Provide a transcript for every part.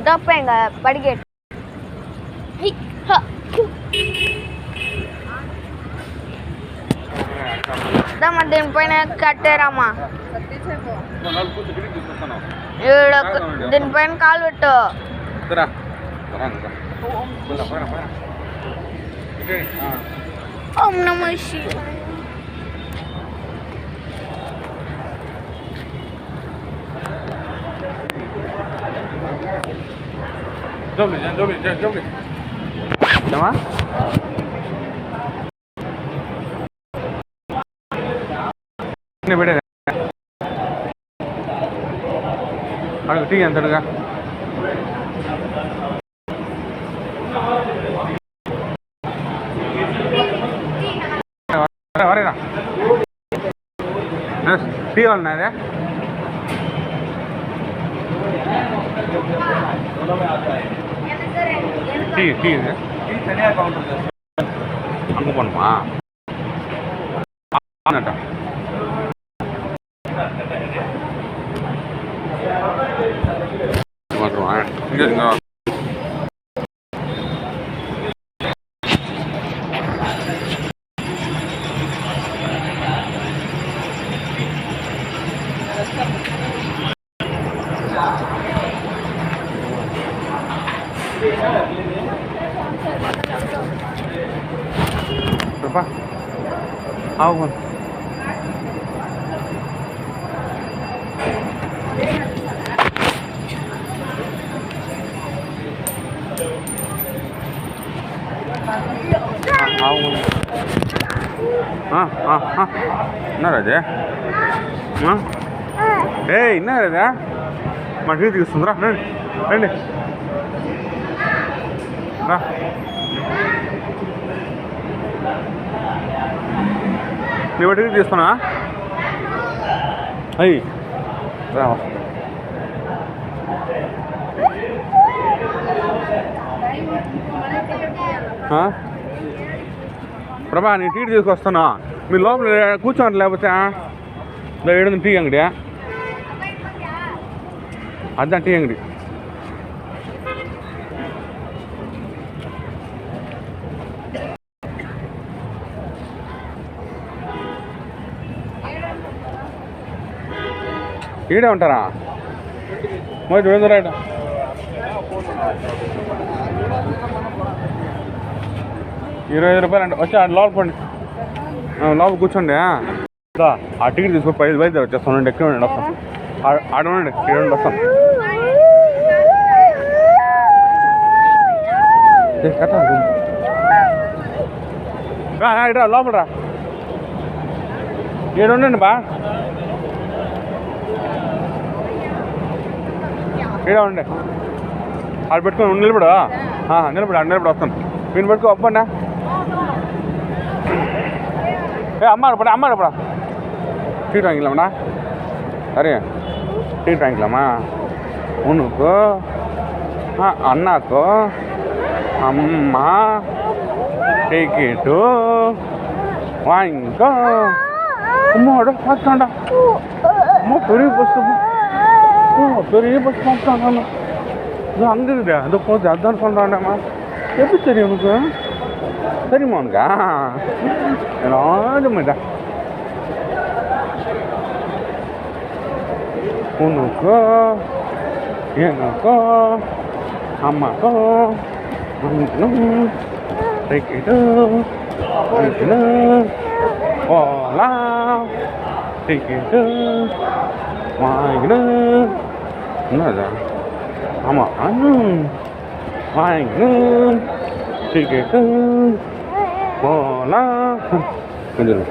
தப்ப எங்க படிக்கட்டு దీనిపైన కట్టారమ్మా దీనిపైన కాలు పెట్టు ఓం నమః శివాయ டீ எந்தடுங்க வரேண்ணா டீ வாங்கண்ணா இது டீ இது தனியாக கவுண்டர் அங்கே போகணுமா இங்கே ஆகும் என்ன ராஜே ஏய் என்ன ராஜா మా టీ తీసుకుందిరా రండి రండి రా నీ టీ తీసుకున్నా అయ్యి రా ప్రభా నేను టీ తీసుకొస్తాను మీరు లోపల కూర్చోండి లేకపోతే ఏడు టీ అంగడి అதான் టీ అంగడి ఈడే ఉంటారా మరి వేదరాయట ₹20 అంటే వచ్చి లోపల పండి లోపల కూర్చోండి ఆ టికెట్ తీసుకొని బయలుదేరి వచ్చేస్తాను ఎక్కడ ఉండండి వస్తాను ఆడ ఉండండి ఇక్కడ వస్తాను ఇరా లోపల రా ఏడు ఉండండి బా ఈడ ఉండే ఆడ పెట్టుకొని నిలబడు నిలబడు ఆడ నిలబడి వస్తాను వీని పెట్టుకో అప్పండా அம்மா அம்மாடப்படா ட்ரீட் வாங்கிக்கலாமாண்ணா சரி ட்ரீட் வாங்கிக்கலாமா உனக்கோ அண்ணாக்கோ அம்மா டிக்கெட்டு வாங்கிக்கோ அம்மாவோட பார்த்தாண்டா அம்மா பெரிய பஸ் பெரிய பஸ் பார்த்தாங்க இது அங்கே இருக்குதா அதை போகுது அதான் சொல்கிறாண்டாம்மா எப்படி தெரியும் உனக்கு தெரியுமா உனக்கா ராஜமாட்டா உனக்கோ எனக்கோ அம்மாக்கோ டிக்கெட்டு போகலாம் டிக்கெட்டு வாங்கிக்கணும் என்னதா ஆமாம் வாங்கிக்கணும் டிக்கெட்டு போகலாம் கொஞ்சம்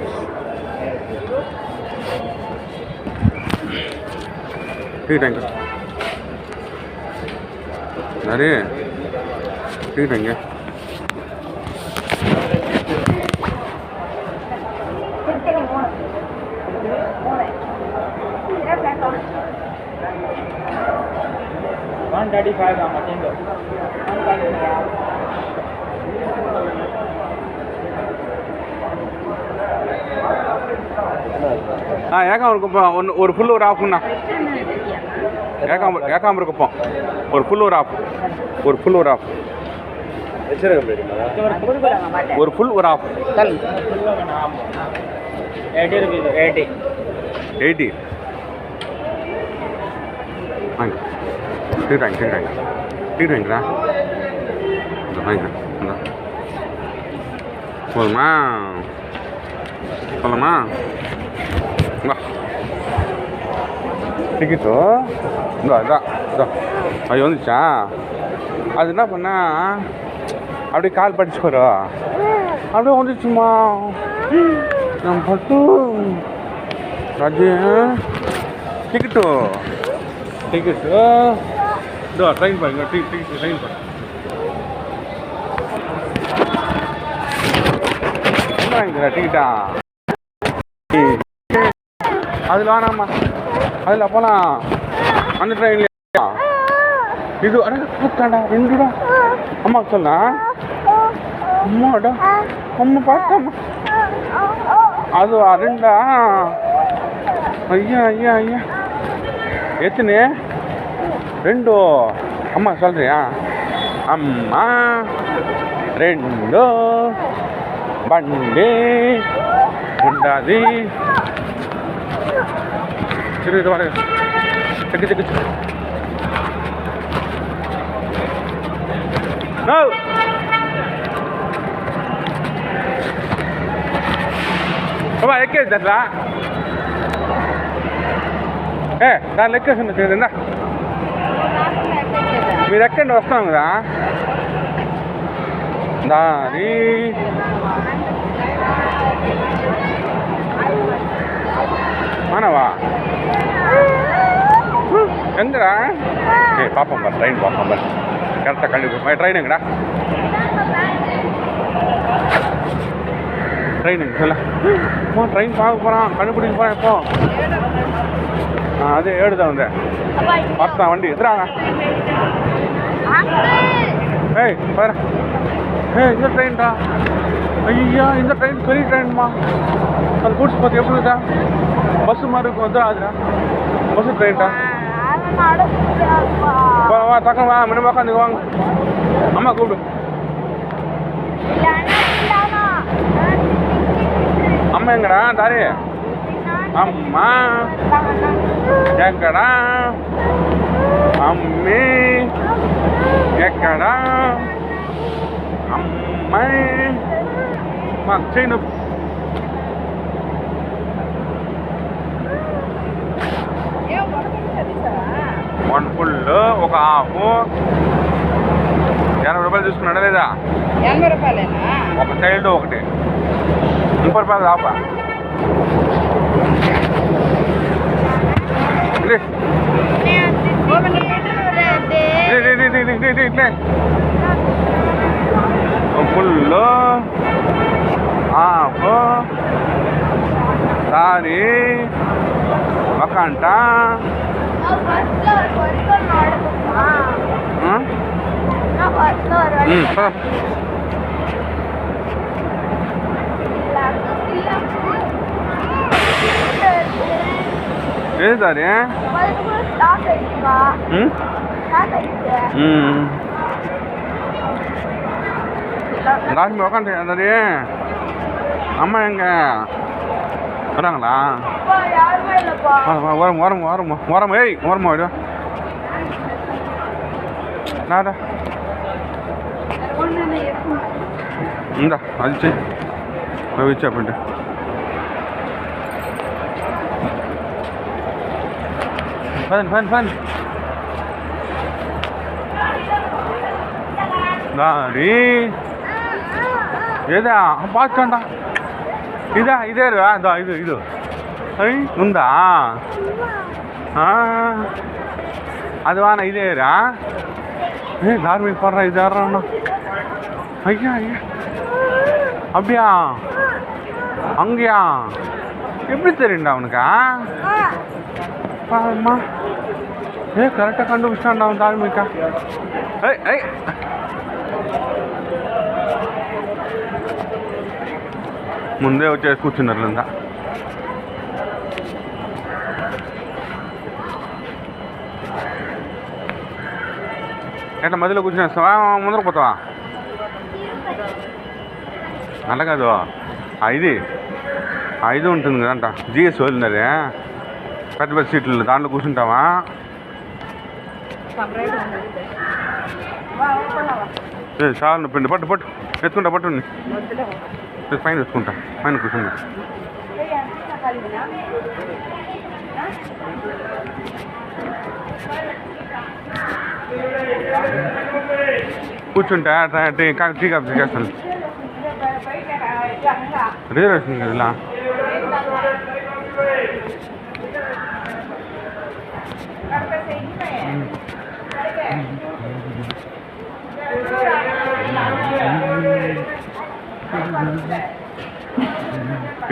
டிக்கெட் வாங்க நிறைய டிக்கெட் வாங்க ஏக்கா ஒரு ஃபுல்லு ஒரு ஆஃப்ண்ணா ஏகாம்பர குப்பம் ஒரு ஃபுல் ஒரு ஆஃப் ஒரு ஃபுல் ஒரு ஆஃப் ஒரு ஃபுல் ஒரு ஆஃப் 80 வாங்க டிக்கெட் வாங்கிக்கிறா வாங்கிக்கிறேன் போதுமா சொல்லமா வா டிக்கெட்டோ இதான் அது வந்துச்சா அது என்ன பண்ணா அப்படியே கால் படிச்சு போகிறோம் அப்படியே வந்துச்சுமா நம்ம பட்டு ராஜு டிக்கெட்டு இதோ ட்ரெயின் பாருங்க ட்ரெயின் பாருங்க என்ன வாங்கிக்கிறா டிக்கெட்டா அதில் வேணாம்மா அதில் போகலாம் அந்த ட்ரெயின்லையா இது அட கூத்தாண்டா ரெண்டுடா அம்மா சொன்னா அம்மாடா அம்மா பார்த்தம்மா அது ரெண்டா ஐயா எத்தனை ரெண்டு அம்மா சொல்றியா அம்மா ரெண்டு బండి ఉండదు తిరిగి చెక్కి బాబా ఎక్కేది అట్లా దాని ఎక్కేసింది తిరిగిందా మీరు ఎక్కండి వస్తాం కదా దాని మానవా எங்கடா பார்ப்போம் பார் ட்ரெயின் பார்ப்போம் பார் கரெக்டாக கண்டிப்பாக ட்ரெயின் எங்கடா ட்ரெயின் எங்க சொல்ல ட்ரெயின் பார்க்க போகிறான் கண்டுபிடிக்க போகிறேன் எப்போ அதே ஏடுதான் வந்தேன் பார்த்தான் வண்டி எதுறாங்க ஏய் பாரு இந்த ட்ரெயின்டா ஐயா இந்த ட்ரெயின் பெரிய ட்ரெயின்மா அது கூட்ஸ் பார்த்து எப்படி இருக்கா பஸ்ஸு மாதிரி இருக்கும் வந்துடும் அதுடா பஸ்ஸு ட்ரெயின்டா வா டக்குனு வா முன்ன உட்காந்து வாங்க அம்மா கூப்பிடு அம்மா எங்கடா தாரி அம்மா எங்கடா அம்மி ఎక్కడా అమ్మాయి మాకు చేయను వన్ ఫుల్ ఒక హాఫ్ 80 రూపాయలు తీసుకున్నాడా లేదా 80 రూపాయలేనా ఒక చైల్డ్ ఒకటి 30 రూపాయలు హాఫ్ ఫుల్ హాఫ్ సారీ ఒక అంట ఏది సారీ ராஜ்மி உக்காந்து அதாரி அம்மா எங்க வராங்களா ஓரமா ஏய் ஓரமா விடு நாடா இந்தா அது செய் வச்சு அப்படின்ட்டு ஃபன் దారి ఏదా పాచండా ఇదా ఇదే రా ఇది అయ్యి ఉందా అది వానా ఇదేరా దారి మీద పర్రా ఇది అన్నా ஐயா அப்படியா அங்கேயா எப்படி தெரியும்டா அவனுக்கா அம்மா கரெக்டாக கண்டுபிடிச்சான்டா அவன் தாழ்மைக்கா ஏய் ముందే వచ్చేసి కూర్చున్నారు లేదా ఎట్లా మధ్యలో కూర్చునేస్తావా ముందరకు పోతావా? అలా కాదు, ఇది 5 ఉంటుంది కదంట. జిఎస్ వదిలినది పెద్ద పెద్ద సీట్లు, దాంట్లో కూర్చుంటావా? చాలు పిండి పట్టు పట్టు ఎత్తుకుంటా, పట్టు పైన ఎత్తుకుంటా, పైన కూర్చుంటా. కూర్చుంటా టీ కాఫీ చేస్తాను. రిజర్వేషన్ కదా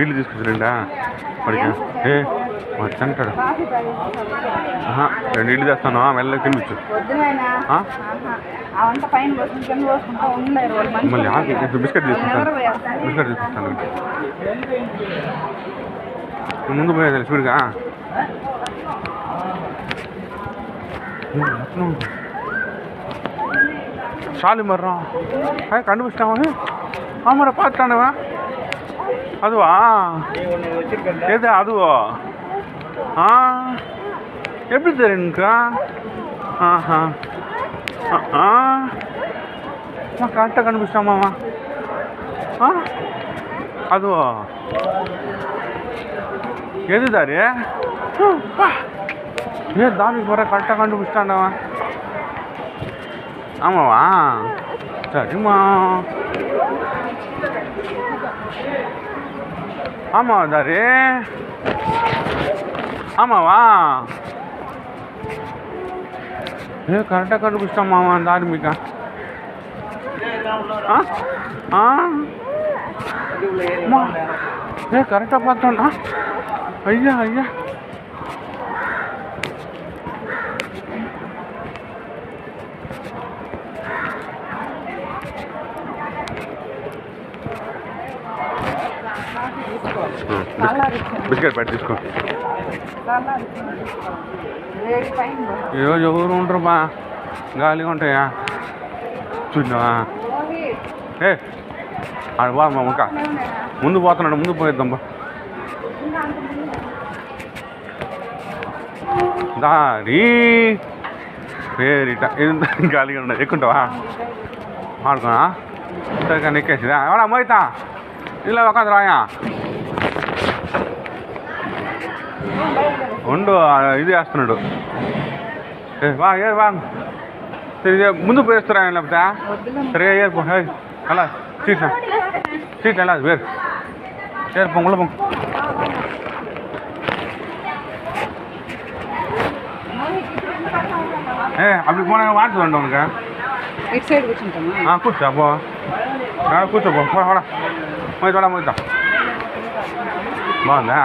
ఇల్లు తీసుకొచ్చారండా వాడికి. వాడు తింటాడు. 2 ఇల్లు తెస్తాను, మెల్లగా తినిపించు. మళ్ళీ బిస్కెట్ తీసుకుంటాను, బిస్కెట్ తీసుకుంటాను. ముందు పోయేది చూడుగా. చాలు మర్రా கண்டுபிடிச்சிட்டான். மர பார்த்துட்டானவா? அதுவா எது அதுவா? எப்படி தெரியுங்கக்கா? கரெக்டாக கண்டுபிடிச்சிட்டாமாவா? அதுவா எது தாரு? தானிக்கு போகிற கரெக்டாக கண்டுபிடிச்சிட்டாண்டவா? ஆமாவா? சரிம்மா. ஆமாவா தாரு? ஆமாவா? கரெக்டாக கண்டுபிடிச்சிட்டாமாவா தார்மிகா? கரெக்டாக பார்த்தான்டா. ஐயா ஐயா బిస్కెట్ ప్యాకెట్ తీసుకో. ఎవరు ఉండరుబా, గాలిగా ఉంటాయా చూసినావా? ఆడు బా మా ముక్క ముందు పోతున్నాడు, ముందు పోయేద్దాం బా. దారి పేరిట గాలిగా ఉండదు, ఎక్కుంటావా? ఆడుకోనా? సరే కానీ ఎక్కేసిదా ఎవడా మోయితా ఇలా ఒక రాయా ఉండు. ఇది వేస్తున్నాడు. వా వా సరే ముందు పోయేస్తారా లేకపోతే? సరే ఏర్పో అలా సీట్ ఎలా వేరు ఏర్పో ఉள்ள పొంగు. அப்படி போனா வாட்ஸ் வேண்டாம் உனக்கு. ரைட் சைடு கூர்ச்சோமா? కూర్చో అబ్బో, కూర్చోబో. వాడా మోయితా మోయితా. బాగుందా?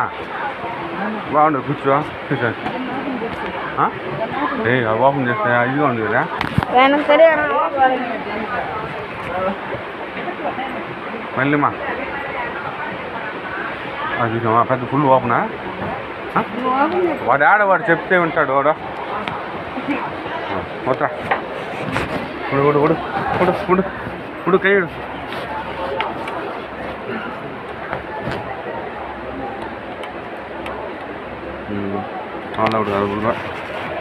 బాగుండు, కూర్చో. కూర్చో. ఓపెన్ చేస్తే ఇదిగా ఉంది కదా. మళ్ళీమా అది పెద్ద ఫుల్ ఓపెనా? వాడు ఆడవాడు చెప్తే ఉంటాడు వాడు. పోతా ఉడు ఉడు ఉడు ఉడు ఉడు ఉడు కయ్యడు. అవునా ఉడు అడుగుగా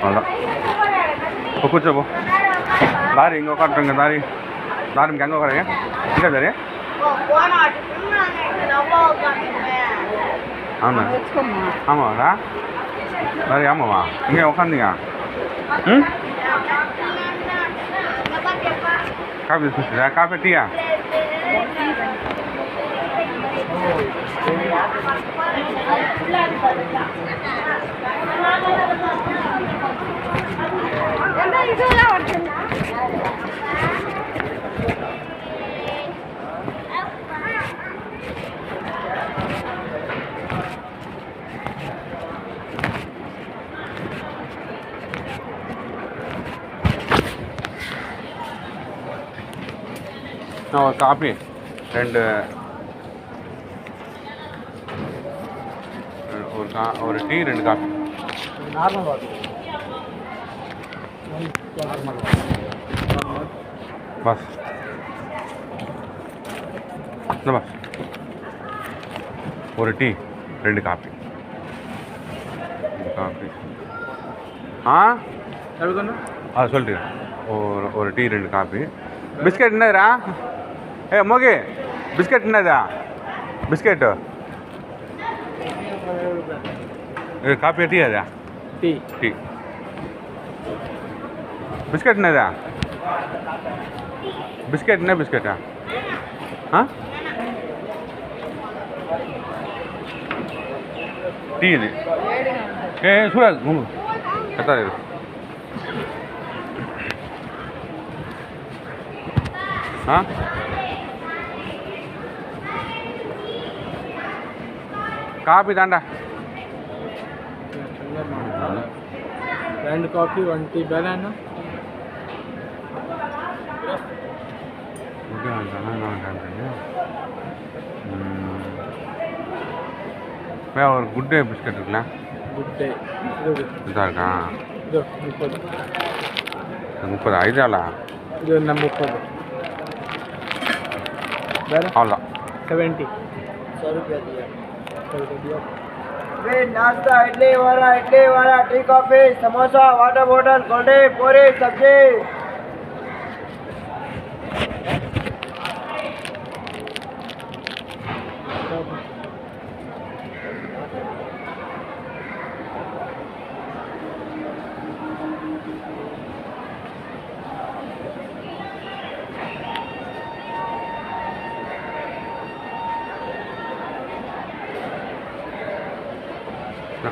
అవునా కూర్చోబో. దారి ఇంకొక అంటాం కదా, దారి ఇంకొక ఇంకా దారి. అవునా? ஆமாடா சரி. ஆமாவா? இங்கே உட்காந்தீங்க. காஃபி குடிச்சியா? காஃபி டீயா? ஒரு காஃபி, 2 ஒரு tea 2 coffee. Normal water bus இந்த பஸ் ஒரு டீ 2 காப்பி ஆ சொல்லிட்டு ஒரு டீ 2 காப்பி பிஸ்கெட் என்னதுரா மோகி பிஸ்கெட் என்னதா பிஸ்கெட்டு காப்பி டீ அதா டீ பிஸ்கெட் என்னதா பிஸ்கெட் என்ன பிஸ்கெட்டா டீ இது சூடாது எத்தனை இது காப்பி தாண்டா 2 coffee 1 tea banana ஒரு குட் டே பிஸ்கட் இருக்குல்ல good day இதாக இருக்கா இது 30 ஐதாளா இது நம்ம 30 வேற அவ்வளோதான் 70 100 रुपया दिया 100 रुपया दिया नाश्ता idli vada tea coffee samosa water bottle cold drink पूरी सब्जी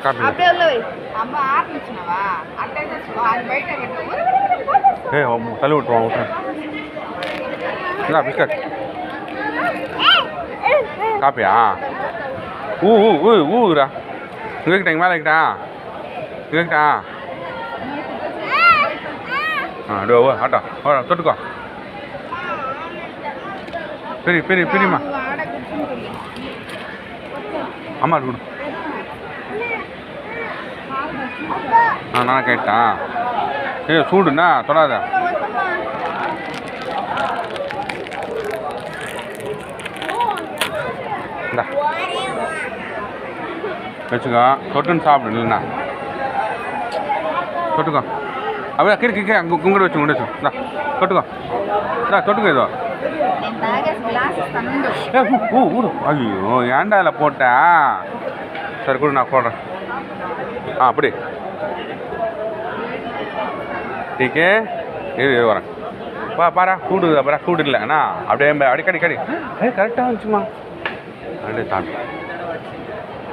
కాపీ அப்படியே உள்ள வை అమ్మ ఆపించినవా అట్టే తెచ్చుకో అది బయట పెట్టు తల్లి విట్టువా ఇలా బిస్కెట్ காப்பியா ஊரா இங்கக்கிட்ட இங்கே மேலே கிட்டா இங்கக்கிட்டா டோ ஆட்டோ தொட்டுக்கோ பெரியம்மா அம்மா கொடு நானே கேட்டேன் சூடுண்ணா தொடாத இந்தா வச்சுக்கோ தொட்டுன்னு சாப்பிடு இல்லைண்ணா தொட்டுக்கோ அப்படியே கிறுக்கு கும்பிட வச்சு இந்தா தொட்டுக்கோ இந்தா தொட்டுக்கோ ஏதோ ஊடு ஐயோ ஏன்டா அதில் போட்ட சரி கொடு நான் போடுறேன் அப்படி டீக்கே இது வரேன் பாரா கூடு அப்புறம் கூடு இல்லை அண்ணா அப்படியே அடிக்கடி கரெக்டாக வந்துச்சுமா அப்படியே சாப்பிட்டு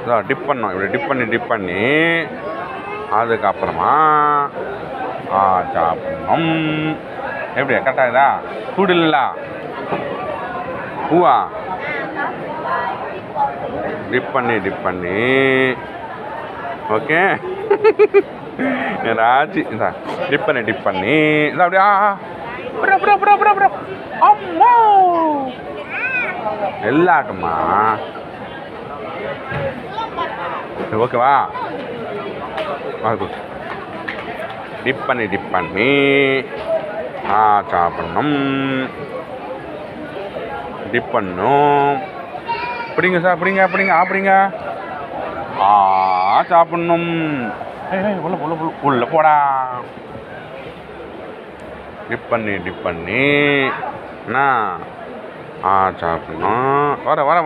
இதான் டிப் பண்ணோம் இப்படி டிப் பண்ணி அதுக்கப்புறமா சாப்பிடணும் எப்படி கரெக்டாக இதா கூடு இல்லைல்ல பூவா டிப் பண்ணி ஓகே ராஜி இதா டிப் பண்ணி இதா அப்படியே அம்மா எல்லாட்டுமா ஓகேவா டிப் பண்ணி சாப்பிடணும் டிப் பண்ணும் பிடிங்க சார் பிடிங்க சாப்பிடணும் உள்ள போடா டிப் பண்ணி என்ன சாப்பிடணும் வர